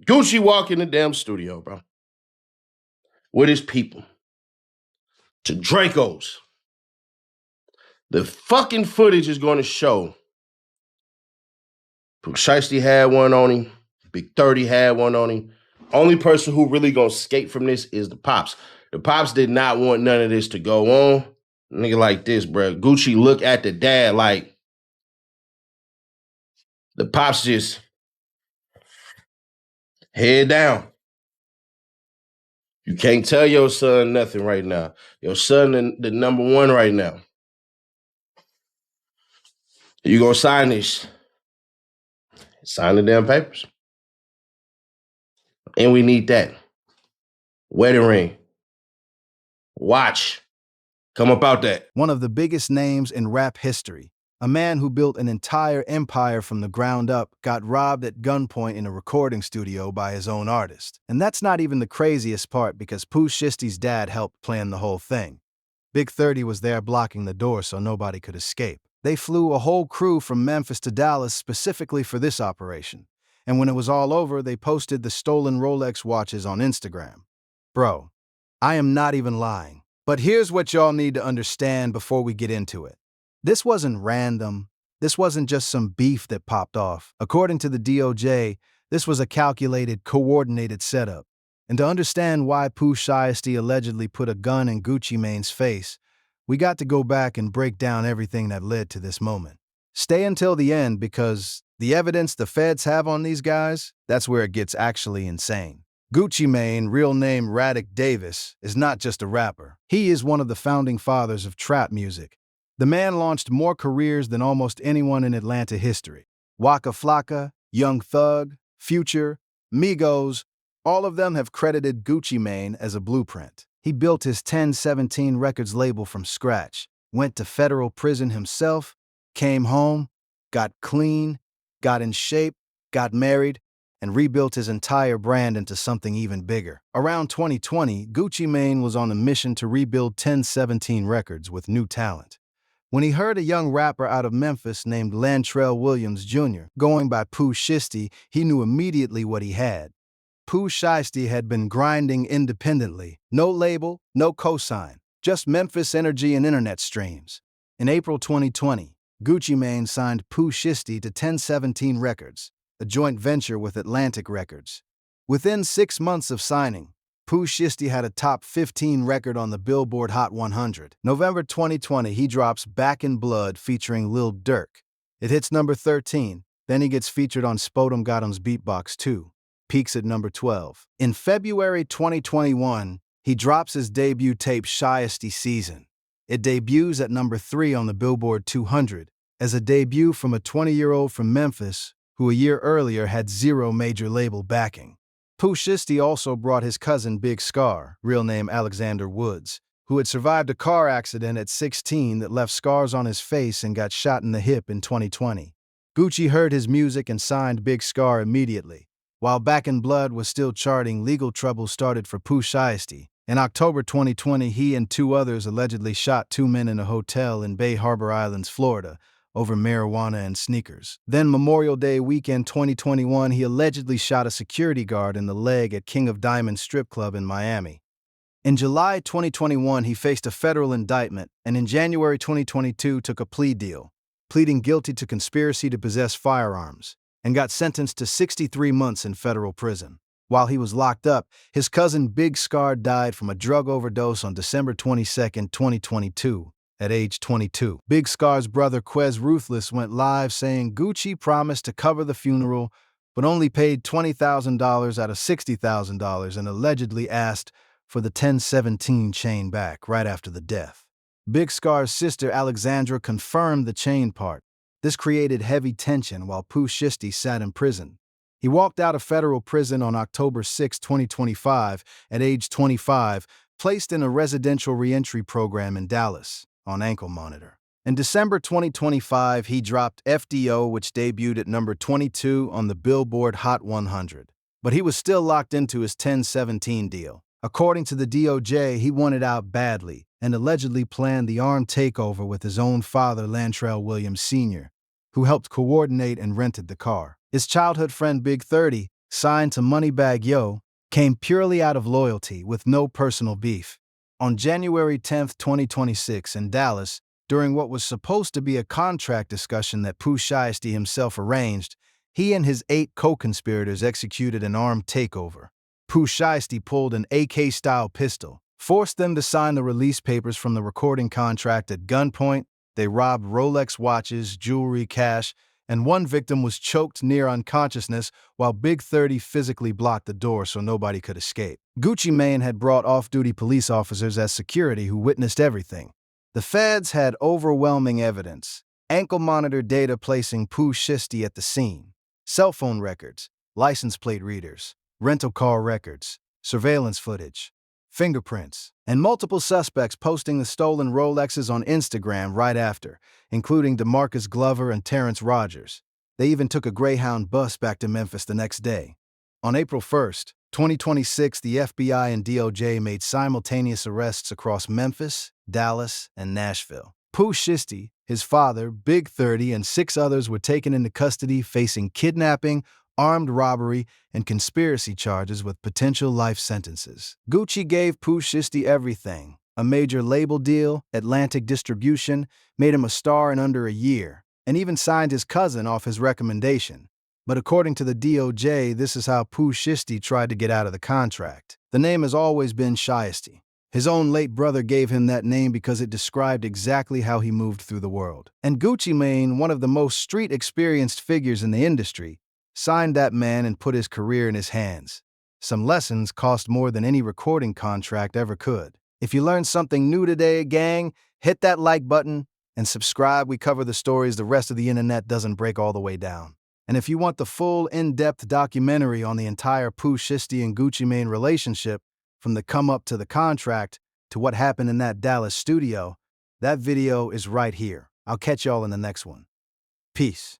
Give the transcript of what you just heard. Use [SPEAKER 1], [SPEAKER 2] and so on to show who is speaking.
[SPEAKER 1] Gucci walk in the damn studio, bro, with his people to Draco's. The fucking footage is going to show Pooh Shiesty had one on him. Big 30 had one on him. Only person who really gonna escape from this is the Pops. The Pops did not want none of this to go on. Nigga like this, bro. Gucci look at the dad like the Pops just head down. You can't tell your son nothing right now. Your son the number one right now. You gonna sign this? Sign the damn papers. And we need that. Wedding ring. Watch. Come about that.
[SPEAKER 2] One of the biggest names in rap history, a man who built an entire empire from the ground up, got robbed at gunpoint in a recording studio by his own artist. And that's not even the craziest part because Pooh Shiesty's dad helped plan the whole thing. Big 30 was there blocking the door so nobody could escape. They flew a whole crew from Memphis to Dallas specifically for this operation. And when it was all over, they posted the stolen Rolex watches on Instagram. Bro, I am not even lying. But here's what y'all need to understand before we get into it. This wasn't random. This wasn't just some beef that popped off. According to the DOJ, this was a calculated, coordinated setup. And to understand why Pooh Shiesty allegedly put a gun in Gucci Mane's face, we got to go back and break down everything that led to this moment. Stay until the end because the evidence the feds have on these guys, that's where it gets actually insane. Gucci Mane, real name Radic Davis, is not just a rapper. He is one of the founding fathers of trap music. The man launched more careers than almost anyone in Atlanta history. Waka Flocka, Young Thug, Future, Migos, all of them have credited Gucci Mane as a blueprint. He built his 1017 Records label from scratch, went to federal prison himself, came home, got clean, got in shape, got married, and rebuilt his entire brand into something even bigger. Around 2020, Gucci Mane was on a mission to rebuild 1017 Records with new talent. When he heard a young rapper out of Memphis named Lantrell Williams Jr. going by Pooh Shiesty, he knew immediately what he had. Pooh Shiesty had been grinding independently, no label, no cosign, just Memphis energy and internet streams. In April 2020, Gucci Mane signed Pooh Shiesty to 1017 Records, a joint venture with Atlantic Records. Within 6 months of signing, Pooh Shiesty had a top 15 record on the Billboard Hot 100. November 2020, he drops Back in Blood featuring Lil Durk. It hits number 13, then he gets featured on Spodum Gottum's Beatbox 2, peaks at number 12. In February 2021, he drops his debut tape Shiesty Season. It debuts at number 3 on the Billboard 200, as a debut from a 20-year-old from Memphis who a year earlier had zero major label backing. Pooh Shiesty also brought his cousin Big Scar, real name Alexander Woods, who had survived a car accident at 16 that left scars on his face and got shot in the hip in 2020. Gucci heard his music and signed Big Scar immediately. While Back in Blood was still charting, legal trouble started for Pooh Shiesty. In October 2020, he and 2 others allegedly shot 2 men in a hotel in Bay Harbor Islands, Florida, over marijuana and sneakers. Then Memorial Day weekend 2021, he allegedly shot a security guard in the leg at King of Diamonds strip club in Miami. In July 2021, he faced a federal indictment, and in January 2022 took a plea deal, pleading guilty to conspiracy to possess firearms, and got sentenced to 63 months in federal prison. While he was locked up, his cousin Big Scar died from a drug overdose on December 22, 2022. At age 22. Big Scar's brother Quez Ruthless went live saying Gucci promised to cover the funeral, but only paid $20,000 out of $60,000 and allegedly asked for the 1017 chain back right after the death. Big Scar's sister Alexandra confirmed the chain part. This created heavy tension while Pooh Shiesty sat in prison. He walked out of federal prison on October 6, 2025, at age 25, placed in a residential reentry program in Dallas on ankle monitor. In December 2025, he dropped FDO, which debuted at number 22 on the Billboard Hot 100. But he was still locked into his 1017 deal. According to the DOJ, he wanted out badly and allegedly planned the armed takeover with his own father, Lantrell Williams Sr., who helped coordinate and rented the car. His childhood friend Big 30 signed to Moneybagg Yo, came purely out of loyalty with no personal beef. On January 10, 2026, in Dallas, during what was supposed to be a contract discussion that Pooh Shiesty himself arranged, he and his 8 co-conspirators executed an armed takeover. Pooh Shiesty pulled an AK-style pistol, forced them to sign the release papers from the recording contract at gunpoint. They robbed Rolex watches, jewelry, cash, and one victim was choked near unconsciousness while Big 30 physically blocked the door so nobody could escape. Gucci Mane had brought off-duty police officers as security who witnessed everything. The feds had overwhelming evidence, ankle monitor data placing Pooh Shiesty at the scene, cell phone records, license plate readers, rental car records, surveillance footage, fingerprints, and multiple suspects posting the stolen Rolexes on Instagram right after, including DeMarcus Glover and Terrence Rogers. They even took a Greyhound bus back to Memphis the next day. On April 1st, 2026, the FBI and DOJ made simultaneous arrests across Memphis, Dallas, and Nashville. Pooh Shiesty, his father, Big 30, and 6 others were taken into custody facing kidnapping, armed robbery, and conspiracy charges with potential life sentences. Gucci gave Pooh Shiesty everything: a major label deal, Atlantic distribution, made him a star in under a year, and even signed his cousin off his recommendation. But according to the DOJ, this is how Pooh Shiesty tried to get out of the contract. The name has always been Shiesty. His own late brother gave him that name because it described exactly how he moved through the world. And Gucci Mane, one of the most street-experienced figures in the industry, signed that man and put his career in his hands. Some lessons cost more than any recording contract ever could. If you learned something new today, gang, hit that like button and subscribe. We cover the stories the rest of the internet doesn't break all the way down. And if you want the full, in-depth documentary on the entire Pooh Shiesty and Gucci Mane relationship, from the come-up to the contract to what happened in that Dallas studio, that video is right here. I'll catch y'all in the next one. Peace.